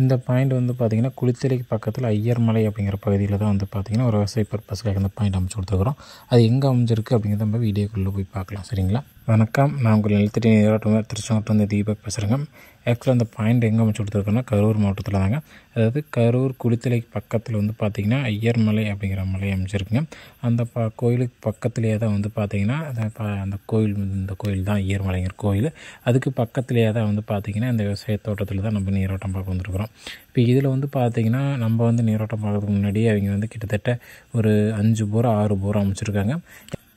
இந்த பாயிண்ட் வந்து பார்த்திங்கன்னா குளித்தலைக்கு பக்கத்தில் ஐயர்மலை அப்படிங்கிற பகுதியில் தான் வந்து பார்த்திங்கன்னா ஒரு விவசாய பர்பஸ்க்காக இந்த பாயிண்ட் அமைச்சு கொடுத்துருக்குறோம். அது எங்கே அமைஞ்சிருக்கு அப்படிங்கிறத நம்ம வீடியோக்குள்ளே போய் பார்க்கலாம். சரிங்களா? வணக்கம், நான் உங்கள் நிலத்தடி நீரோட்டம் திருச்செங்கோட்டில் தீபக் பேசுகிறேங்க. ஆக்சுவலாக அந்த பாயிண்ட் எங்கே அமைச்சு கொடுத்துருக்கோன்னா கரூர் மாவட்டத்தில் தாங்க. அதாவது கரூர் குளித்தலைக்கு பக்கத்தில் வந்து பார்த்திங்கன்னா ஐயர்மலை அப்படிங்கிற மலை அமைச்சிருக்குங்க. அந்த கோயிலுக்கு பக்கத்துலேயே தான் வந்து பார்த்திங்கன்னா அந்த கோயில், இந்த கோயில் தான் ஐயர்மலைங்கிற கோயில். அதுக்கு பக்கத்துலேயே தான் வந்து பார்த்திங்கன்னா இந்த விவசாய தோட்டத்தில் தான் நம்ம நீரோட்டம் பார்க்க வந்துருக்குறோம். இப்போ இதில் வந்து பார்த்திங்கன்னா நம்ம வந்து நீரோட்டம் பார்க்கறதுக்கு முன்னாடி அவங்க வந்து கிட்டத்தட்ட ஒரு 5 போர் 6 போர் அமைச்சிருக்காங்க.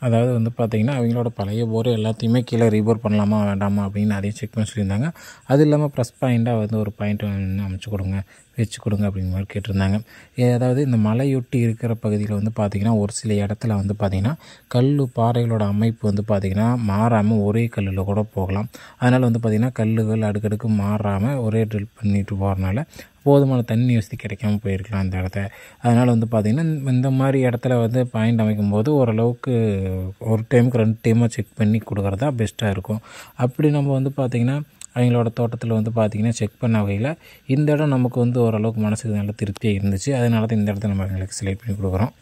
அதாவது வந்து பார்த்திங்கன்னா அவங்களோட பழைய போர் எல்லாத்தையுமே கீழே ரீபோர் பண்ணலாமா வேண்டாமா அப்படின்னு அதையும் செக் பண்ணி சொல்லியிருந்தாங்க. அது இல்லாமல் ப்ளஸ் பாயிண்ட்டாக வந்து ஒரு பாயிண்ட் அமைச்சு கொடுங்க, வச்சு கொடுங்க அப்படிங்கிற மாதிரி கேட்டிருந்தாங்க. அதாவது இந்த மலையொட்டி இருக்கிற பகுதியில் வந்து பார்த்திங்கன்னா ஒரு சில இடத்துல வந்து பார்த்திங்கன்னா பாறைகளோட அமைப்பு வந்து பார்த்திங்கன்னா மாறாமல் ஒரே கல்லில் கூட போகலாம். அதனால் வந்து பார்த்திங்கன்னா கல்லுகள் அடுக்கடுக்கு மாறாமல் ஒரே ட்ரில் பண்ணிட்டு போகிறனால போதுமான தண்ணி வசதி கிடைக்காம போயிருக்கலாம் அந்த இடத்த. அதனால் வந்து பார்த்திங்கன்னா இந்த மாதிரி இடத்துல வந்து பாயிண்ட் அமைக்கும் போது ஓரளவுக்கு ஒரு டைமுக்கு 2 டைமாக செக் பண்ணி கொடுக்குறதா பெஸ்ட்டாக இருக்கும். அப்படி நம்ம வந்து பார்த்திங்கன்னா அவங்களோட தோட்டத்தில் வந்து பார்த்திங்கன்னா செக் பண்ண வகையில் இந்த இடம் நமக்கு வந்து ஓரளவுக்கு மனசுக்கு நல்ல திருப்தியாக இருந்துச்சு. அதனால தான் இந்த இடத்த நம்ம அவங்களுக்கு செலக்ட் பண்ணி கொடுக்குறோம்.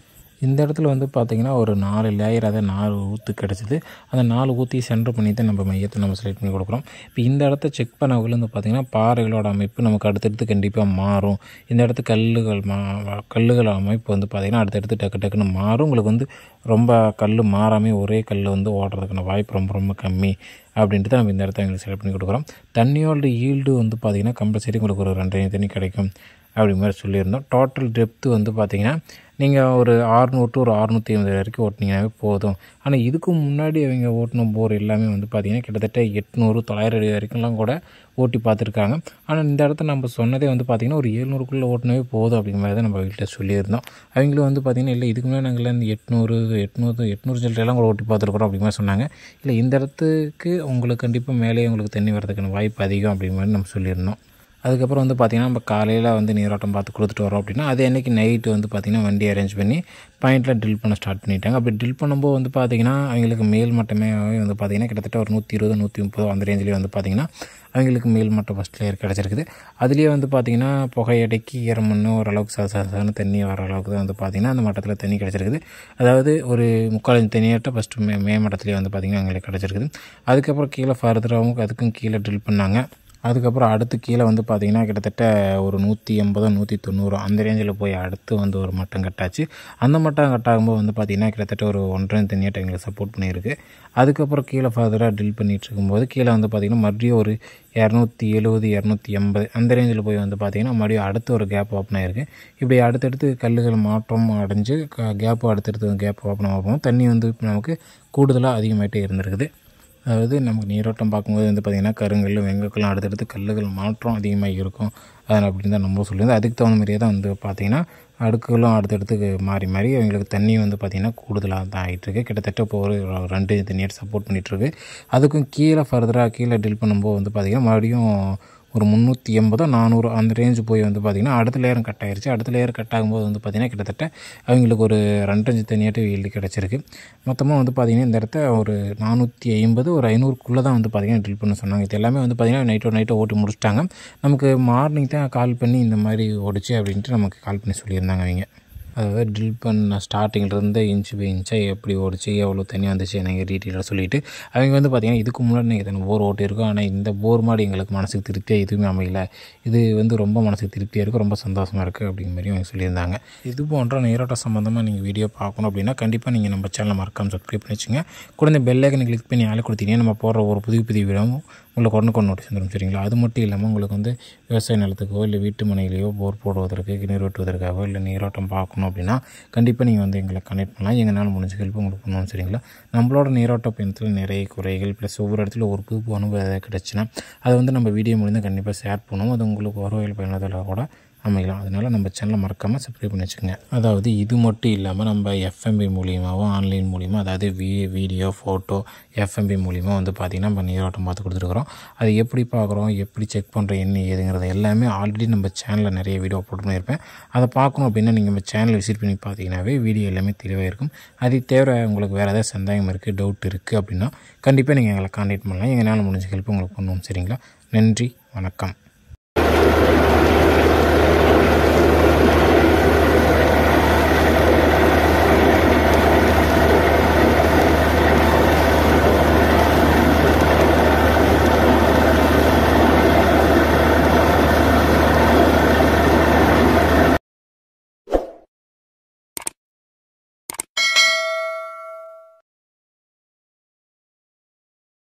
இந்த இடத்துல வந்து பார்த்திங்கன்னா ஒரு 4 லேயர், அதை 4 ஊற்று கிடச்சிது. அந்த 4 ஊற்றியும் சென்டர் பண்ணி தான் நம்ம மையத்தை நம்ம செலக்ட் பண்ணி கொடுக்குறோம். இப்போ இந்த இடத்த செக் பண்ண வகையில் வந்து பார்த்திங்கன்னா பாறைகளோட அமைப்பு நமக்கு அடுத்தடுத்து கண்டிப்பாக மாறும். இந்த இடத்து கல்லுகள் அமைப்பு வந்து பார்த்திங்கன்னா அடுத்தடுத்து டக்குன்னு மாறும். உங்களுக்கு வந்து ரொம்ப கல் மாறாமல் ஒரே கல் வந்து ஓடுறதுக்கான வாய்ப்பு ரொம்ப ரொம்ப கம்மி அப்படின்ட்டு தான் நம்ம இந்த இடத்த எங்களுக்கு செலக்ட் பண்ணி கொடுக்குறோம். தண்ணியோட ஈல்டு வந்து பார்த்திங்கன்னா கம்பல்சரி உங்களுக்கு ஒரு 2 தண்ணி கிடைக்கும் அப்படி மாதிரி சொல்லியிருந்தோம். டோட்டல் டெப்த்து வந்து பார்த்திங்கன்னா நீங்கள் ஒரு 600 to 650 வரைக்கும் ஓட்டினீங்கன்னாவே போதும். ஆனால் இதுக்கு முன்னாடி அவங்க ஓட்டின போர் எல்லாமே வந்து பார்த்திங்கன்னா கிட்டத்தட்ட 800 900 அடி வரைக்கும்லாம் கூட ஓட்டி பார்த்துருக்காங்க. ஆனால் இந்த இடத்த நம்ம சொன்னதே வந்து பார்த்திங்கன்னா ஒரு 700க்குள்ளே ஓட்டினவே போதும் அப்படிங்கிற மாதிரி தான் நம்ம வீட்டில் சொல்லியிருந்தோம். அவங்களும் வந்து பார்த்திங்கன்னா இல்லை இதுக்கு முன்னாடி நாங்கள் இந்த 800 சில்லறையெல்லாம் கூட ஓட்டி பார்த்துருக்குறோம் அப்படிங்கிற மாதிரி சொன்னாங்க. இல்லை இந்த இடத்துக்கு உங்களுக்கு கண்டிப்பாக மேலே உங்களுக்கு தண்ணி வரதுக்கான வாய்ப்பு அதிகம் அப்படிங்கிற மாதிரி நம்ம சொல்லியிருந்தோம். அதுக்கப்புறம் வந்து பார்த்திங்கன்னா நம்ம காலையில் வந்து நீரோட்டம் பார்த்து கொடுத்துட்டு வரோம் அப்படின்னா அதே அன்றைக்கி நைட்டு வந்து பார்த்திங்கன்னா வண்டி அரேஞ்ச் பண்ணி பாயிண்டில் ட்ரில் பண்ண ஸ்டார்ட் பண்ணிட்டாங்க. அப்படி ட்ரில் பண்ணும்போது வந்து பார்த்திங்கன்னா அவங்களுக்கு மேல் மட்டமே வந்து பார்த்திங்கன்னா கிட்டத்தட்ட ஒரு 120 130 அந்த ரேஞ்சிலே வந்து பார்த்திங்கன்னா அவங்களுக்கு மேல் மட்டம் ஃபஸ்ட் லேயர் கிடச்சிருக்குது. அதுலேயே வந்து பார்த்திங்கன்னா புகையடைக்கி ஈரமண்ணு ஓரளவுக்கு சாதாரண தண்ணி வர அளவுக்கு தான் வந்து பார்த்திங்கன்னா அந்த மட்டத்தில் தண்ணி கிடச்சிருக்குது. அதாவது ஒரு 3/4 இன்ச் தண்ணியாட்ட ஃபஸ்ட்டு மே மட்டத்துலேயே வந்து பார்த்திங்கன்னா அவங்களுக்கு கிடச்சிருக்குது. அதுக்கப்புறம் கீழே ஃபர்தராகவும் அதுக்கும் கீழே ட்ரில் பண்ணாங்க. அதுக்கப்புறம் அடுத்து கீழே வந்து பார்த்திங்கன்னா கிட்டத்தட்ட ஒரு 180 190 அந்த ரேஞ்சில் போய் அடுத்து வந்து ஒரு மட்டம் கட்டாச்சு. அந்த மட்டம் கட்டாகும்போது வந்து பார்த்திங்கன்னா கிட்டத்தட்ட ஒரு 1.5 தண்ணியாட்ட எங்களுக்கு சப்போர்ட் பண்ணியிருக்கு. அதுக்கப்புறம் கீழே ஃபர்தராக ட்ரில் பண்ணிகிட்டு இருக்கும்போது கீழே வந்து பார்த்திங்கன்னா மறுபடியும் ஒரு 270 280 அந்த ரேஞ்சில் போய் வந்து பார்த்திங்கன்னா மறுபடியும் அடுத்து ஒரு கேப் ஓப்பன் ஆகிருக்கு. இப்படி அடுத்தடுத்து கல்லுகள் மாற்றம் அடைஞ்சு கேப்பு அடுத்தடுத்து கேப் ஓப்பன் ஆகும். தண்ணி வந்து நமக்கு கூடுதலாக அதிகமாகிட்டே இருந்திருக்குது. அதாவது நமக்கு நீரோட்டம் பார்க்கும்போது வந்து பார்த்திங்கன்னா கருங்கல் வெங்கக்கெல்லாம் அடுத்தடுத்து கல்லுகள் மாற்றம் அதிகமாக இருக்கும். அதனால் அப்படின்னு தான் நம்ம சொல்லியிருந்தோம். அதுக்கு தகுந்த மாதிரியே தான் வந்து பார்த்திங்கன்னா அடுக்குகளும் அடுத்தடுத்து மாறி அவங்களுக்கு தண்ணி வந்து பார்த்திங்கன்னா கூடுதலாக தான் ஆகிட்டுருக்கு. கிட்டத்தட்ட இப்போ ஒரு 2 தண்ணியாட்டு சப்போர்ட் பண்ணிகிட்ருக்கு. அதுக்கும் கீழே ஃபர்தராக கீழே ட்ரில் பண்ணும்போது வந்து பார்த்திங்கன்னா மறுபடியும் ஒரு 380 400 அந்த ரேஞ்சு போய் வந்து பார்த்திங்கன்னா அடுத்த லேயரும் கட் ஆகிருச்சு. அடுத்த லேயர் கட் ஆகும்போது வந்து பார்த்திங்கன்னா கிட்டத்தட்ட அவங்களுக்கு ஒரு 2.5 தண்ணியாட்டு ஈல்டு கிடச்சிருக்கு. மொத்தமாக வந்து பார்த்திங்கன்னா இந்த இடத்த ஒரு 450 ஒரு 500க்குள்ளே தான் வந்து பார்த்திங்கன்னா ட்ரில் பண்ண சொன்னாங்க. இது எல்லாமே வந்து பார்த்திங்கன்னா நைட்டோ ஓட்டி முடிச்சிட்டாங்க. நமக்கு மார்னிங் தான் கால் பண்ணி இந்த மாதிரி ஓடிச்சு அப்படின்ட்டு நமக்கு கால் பண்ணி சொல்லியிருந்தாங்க அவங்க. அதாவது ட்ரில் பண்ண ஸ்டார்டிங்கிலேருந்து இன்ச்சு பை இன்ச்சாக எப்படி ஓடிச்சு எவ்வளோ தண்ணி வந்துச்சு எனக்கு டீட்டெயிலாக சொல்லிவிட்டு அவங்க வந்து பார்த்திங்கன்னா இதுக்கு முன்னாடி நீங்கள் இத்தனை போர் ஓட்டியிருக்கோம். ஆனால் இந்த போர் மாதிரி எங்களுக்கு மனசுக்கு திருப்தியாக எதுவுமே அமையல. இது வந்து ரொம்ப மனசுக்கு திருப்தியாக இருக்குது, ரொம்ப சந்தோஷமாக இருக்குது அப்படிங்கிற மாதிரி அவங்க சொல்லியிருந்தாங்க. இது போன்ற நீரோட்டம் சம்மந்தமாக நீங்கள் வீடியோ பார்க்கணும் அப்படின்னா கண்டிப்பாக நீங்கள் நம்ம சேனலை மறக்காமல் சப்ஸ்கிரைப் பண்ணி வச்சுங்க. கூட இந்த பெல் ஐக்கனை கிளிக் பண்ணி ஆளை கொடுத்தீங்கன்னா நம்ம போடுற ஒரு புதிய வீடியோவும் உங்களுக்கு ஒன்று நோட்டீஸ் வந்துடும். சரிங்களா? அது மட்டும் இல்லாமல் உங்களுக்கு வந்து விவசாய நிலத்துக்கோ இல்லை வீட்டு மனையிலையோ போர் போடுவதற்கு நீர் வெட்டுவதற்காகவோ இல்லை நீரோட்டம் பார்க்கணும் அப்படின்னா கண்டிப்பாக நீங்கள் வந்து எங்களை கனெக்ட் பண்ணலாம். எங்களால் முடிஞ்ச ஹெல்ப் உங்களுக்கு பண்ணுவோம். சரிங்களா? நம்மளோட நீரோட்ட பயணத்தில் நிறைய குறைகள் ப்ளஸ் ஒவ்வொரு இடத்துல ஒரு புது அனுபவம் கிடச்சுன்னா அதை வந்து நம்ம வீடியோ மூலியம் கண்டிப்பாக ஷேர் பண்ணுவோம். அது உங்களுக்கு ஒரு வகையில் பயனுள்ளதாக கூட அமையலாம். அதனால் நம்ம சேனலை மறக்காமல் சப்ஸ்கிரைப் பண்ணி வச்சுக்கோங்க. அதாவது இது மட்டும் இல்லாமல் நம்ம எஃப்எம்பி மூலியமாகவும் ஆன்லைன் மூலிமா அதாவது வீடியோ ஃபோட்டோ எஃப்எம்பி மூலிமா வந்து பார்த்திங்கன்னா நம்ம நீரோட்டம் பார்த்து கொடுத்துருக்குறோம். அது எப்படி பார்க்குறோம், எப்படி செக் பண்ணுறோம், என்ன ஏதுங்கிறது எல்லாமே ஆல்ரெடி நம்ம சேனலில் நிறைய வீடியோ அப்லோட் பண்ணியிருப்பேன். அதை பார்க்கணும் அப்படின்னா நீங்கள் நம்ம சேனலை விசிட் பண்ணி பார்த்தீங்கன்னாவே வீடியோ எல்லாமே தெளிவாக இருக்கும். அது தேவை உங்களுக்கு வேறு ஏதாவது சந்தேகம் இருக்குது, டவுட் இருக்குது அப்படின்னா கண்டிப்பாக நீங்கள் எங்களை கான்டாக்ட் பண்ணலாம். எங்களால் முடிஞ்ச ஹெல்ப் உங்களுக்கு பண்ணுவோம். சரிங்களா? நன்றி, வணக்கம்.